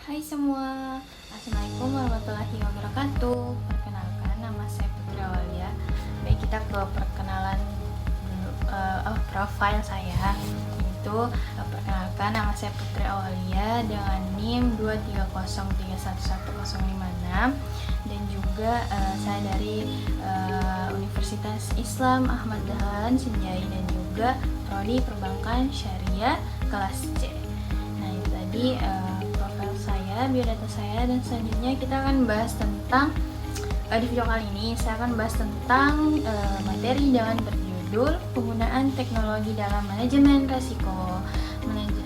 Hai semua, Assalamualaikum warahmatullahi wabarakatuh. Perkenalkan, nama saya Putri Awalia. Baik, kita ke perkenalan dulu, profil saya. Perkenalkan, nama saya Putri Awalia dengan NIM 230311156 dan juga saya dari Universitas Islam Ahmad Dahlan Senjai dan juga Prodi Perbankan Syariah kelas C. Nah, itu tadi profil saya, biodata saya, dan selanjutnya kita akan bahas tentang di video kali ini saya akan bahas tentang materi dengan berjudul penggunaan teknologi dalam manajemen resiko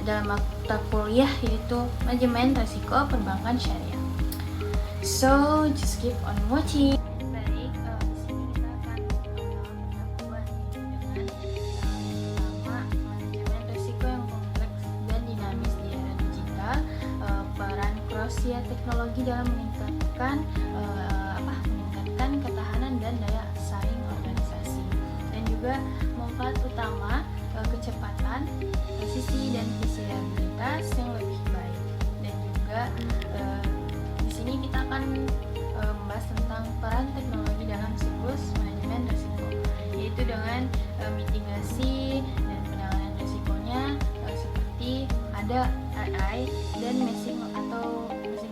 dalam mata kuliah yaitu manajemen resiko perbankan syariah. So just keep on watching. Baik, di sini kita akan berdua dengan pertama manajemen resiko yang kompleks dan dinamis di era digital, peran krusial teknologi dalam meningkatkan ketahanan dan daya saing organisasi, dan juga manfaat utama kecepatan, presisi dan visibilitas yang lebih baik. Dan juga di sini kita akan membahas tentang peran teknologi dalam siklus manajemen risiko, yaitu dengan mitigasi dan penanganan risikonya seperti ada AI dan machine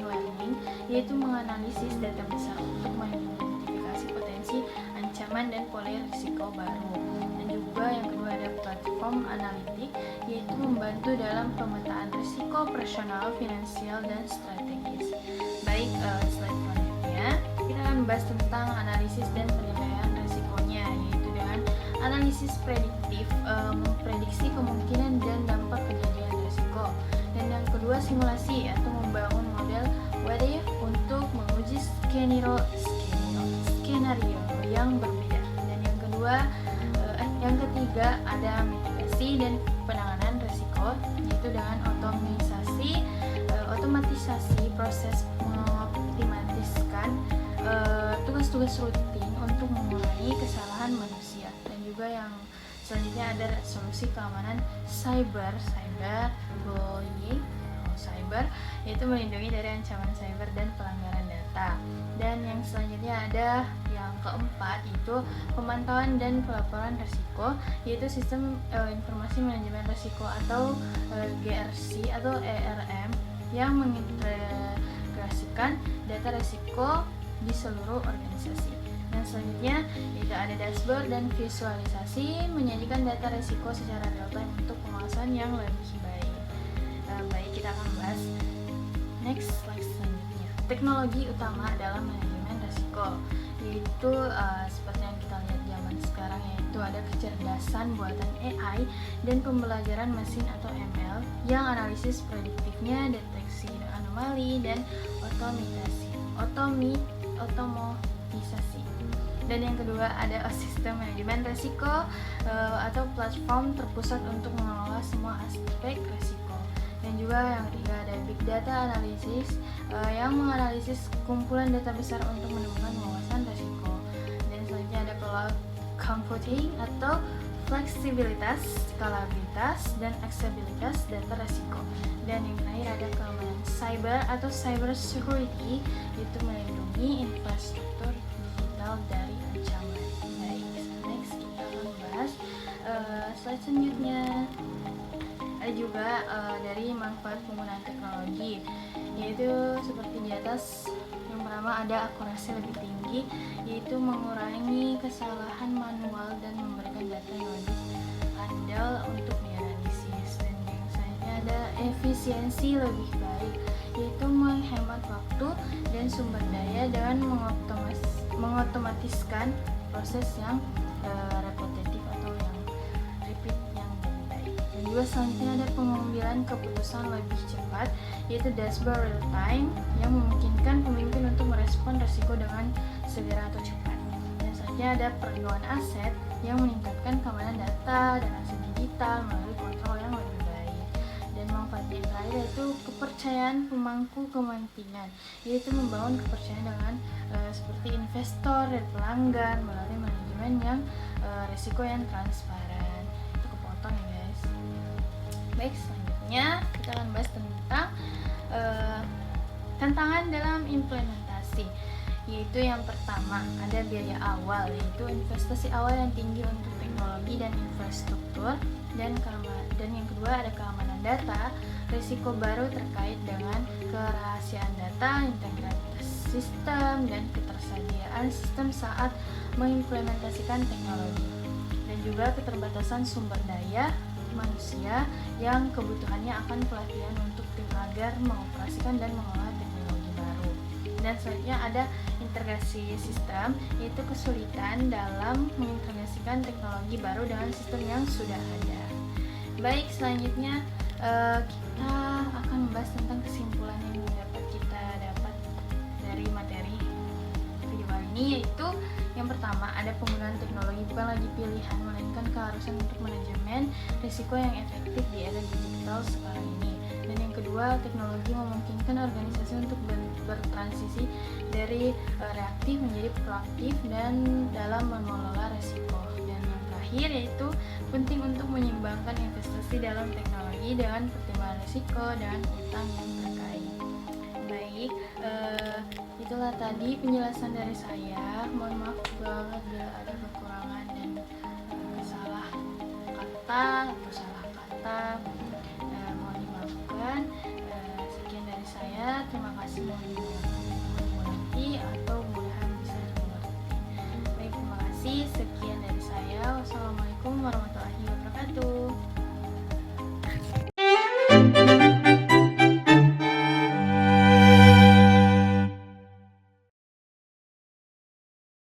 learning, yaitu menganalisis data besar untuk mengidentifikasi potensi ancaman dan pola risiko baru. Dan juga yang kedua ada platform analitik, yaitu membantu dalam pemetaan risiko operasional, finansial, dan strategis. Baik, slide selanjutnya kita akan membahas tentang analisis dan penilaian risikonya, yaitu dengan analisis prediktif, memprediksi kemungkinan dan dampak kejadian risiko. Dan yang kedua simulasi atau membangun model what if untuk menguji skenario yang berbeda. Dan yang ketiga ada mitigasi dan penanganan risiko, yaitu dengan otomatisasi proses mengoptimalkan tugas-tugas rutin untuk mengurangi kesalahan manusia. Dan juga yang selanjutnya ada solusi keamanan cyberbullying, yaitu melindungi dari ancaman cyber dan pelanggaran data. Dan yang selanjutnya ada yang keempat, itu pemantauan dan pelaporan risiko, yaitu sistem informasi manajemen risiko atau GRC atau ERM yang mengintegrasikan data risiko di seluruh organisasi. Dan selanjutnya itu ada dashboard dan visualisasi, menyajikan data risiko secara real time untuk pengawasan yang lebih baik. Baik, kita akan bahas next slide selanjutnya. Teknologi utama dalam manajemen risiko, yaitu seperti yang kita lihat zaman sekarang, yaitu ada kecerdasan buatan AI dan pembelajaran mesin atau ML yang analisis prediktifnya, deteksi anomali, dan otomatisasi. Dan yang kedua ada sistem manajemen risiko atau platform terpusat untuk mengelola semua aspek risiko. Dan juga yang ketiga ada big data analysis yang menganalisis kumpulan data besar untuk menemukan wawasan risiko. Dan selanjutnya ada cloud computing atau fleksibilitas, skalabilitas, dan aksesibilitas data risiko. Dan yang terakhir ada keamanan cyber atau cyber security, yaitu melindungi infrastruktur digital dari ancaman. Baik, next kita akan membahas slide selanjutnya. Ada juga dari manfaat penggunaan teknologi, yaitu seperti di atas. Yang pertama ada akurasi lebih tinggi, yaitu mengurangi kesalahan manual dan memberikan data yang lebih andal untuk dianalisis. Dan yang selanjutnya ada efisiensi lebih baik, yaitu menghemat waktu dan sumber daya dengan mengotomatiskan proses yang repetitif atau yang repeat yang lebih baik. Dan juga selanjutnya ada pengambilan keputusan lebih cepat, yaitu dashboard real time yang memungkinkan pemimpin untuk merespon risiko dengan segera atau cepat. Dan selanjutnya ada perlindungan aset yang meningkatkan keamanan data dan aset digital melalui kontrol yang lebih baik. Dan manfaat yang terakhir yaitu kepercayaan pemangku kepentingan, yaitu membangun kepercayaan dengan seperti investor dan pelanggan melalui manajemen yang risiko yang transparan. Itu kepotong ya guys. Baik, selanjutnya kita akan bahas tentang Tantangan dalam implementasi, yaitu yang pertama ada biaya awal, yaitu investasi awal yang tinggi untuk teknologi dan infrastruktur, dan yang kedua ada keamanan data, risiko baru terkait dengan kerahasiaan data, integritas sistem, dan ketersediaan sistem saat mengimplementasikan teknologi, dan juga keterbatasan sumber daya manusia yang kebutuhannya akan pelatihan untuk tim agar mengoperasikan dan mengolah teknologi baru. Dan selanjutnya ada integrasi sistem, yaitu kesulitan dalam mengintegrasikan teknologi baru dengan sistem yang sudah ada. Baik, selanjutnya kita akan membahas tentang kesimpulan yang dapat kita dapat dari materi video kali ini, yaitu yang pertama ada penggunaan teknologi bukan lagi pilihan melainkan keharusan untuk manajemen risiko yang efektif di era digital sekarang ini. Dan yang kedua, teknologi memungkinkan organisasi untuk bertransisi dari reaktif menjadi proaktif dan dalam mengelola risiko. Dan yang terakhir yaitu penting untuk menyeimbangkan investasi dalam teknologi dengan pertimbangan risiko dan utang yang terkait. Baik, itulah tadi penjelasan dari saya. Mohon maaf banget bila ada kekurangan dan salah kata atau salah kata, mohon dimaafkan. Sekian dari saya, terima kasih. Mohon dimengerti atau mudah-mudahan bisa dimengerti. Baik, terima kasih. Sekian dari saya. Wassalamualaikum warahmatullahi wabarakatuh.